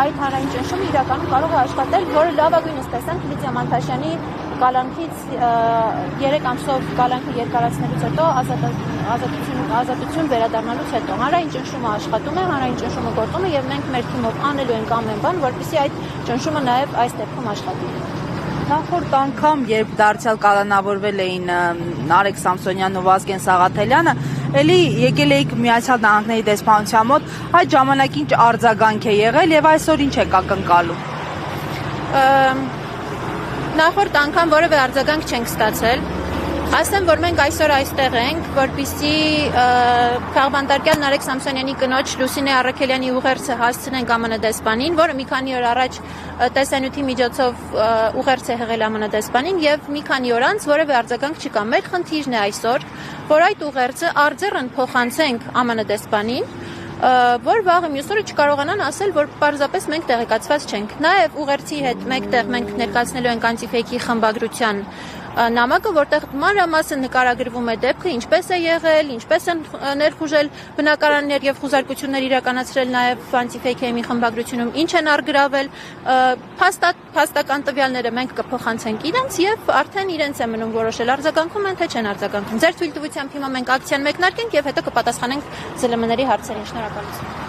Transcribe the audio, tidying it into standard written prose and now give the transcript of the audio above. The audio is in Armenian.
այդ հանրային ճնշումը իրականում կարող է աշխատել, որը լավագույնս տեսանք Լիդիա Մանթաշյանի կալանքից 3 ամսով կալանքը երկարացնելուց հետո ազատություն վերադառնալուց հետո հանրային ճնշումը աշխատում է, հանրային ճնշումը գործում է եւ մենք մեր թիմով անելու ենք ամեն բան, որպեսզի այդ ճնշումը նաեւ այս դեպքում աշխատի։ Նախորդ անգամ, երբ դարձյալ կալանավորվել էին Նարեկ Սամսոնյանն ու Վազգեն Սաղաթելյանը, էլի եկել էիք Միացյալ Նահանգների դեսպանության մոտ, այդ ժամանակ ինչ արձագանք է եղել եւ այսօր ինչ եք ակնկալում։ Նախորդ անգամ որևէ արձագանք չենք ստացել։ Ասեմ, որ մենք այսօր այստեղ ենք, որպեսզի քաղբանտարկյալ Նարեկ Սամսոնյանի կնոջ Լուսինե Առաքելյանի ուղերձը հասցնենք ԱՄՆ դեսպանին, որը մի քանի օր առաջ տեսանյութի միջոցով ուղերձ է հղել ԱՄՆ դեսպանին եւ մի քանի օր անց որևէ արձագանք չկա։ Մեր խնդիրն է այսօր, որ այդ ուղերձը արձեռն փոխանցենք ԱՄՆ դեսպանին, որ վաղը մյուս օրը չկարողանան ասել, որ պարզապես մենք տեղեկացված չենք։ Նաև ուղերձի հետ մեկտեղ մենք ներկայացնելու ենք անտիֆեյքի խմբագրության նամակը, որտեղ մանրամասն նկարագրվում է դեպքը, ինչպես է եղել, ինչպես են ներխուժել բնակարաններ եւ խուզարկություններ իրականացրել նաև անտիֆեյքի խմբագրությունում, ինչ են առգրավել, փաստական տվյալները մենք կփոխանցենք իրենց եւ արդեն իրենց է մնում որոշել արձագանքում են թե չեն արձագանքում։ Ձեր թույլտվությամբ հիմա մենք ակցիան մեկնարկենք եւ հետո կպատասխանենք ԶԼՄ-ների հարցերին։ Շնորհակալություն։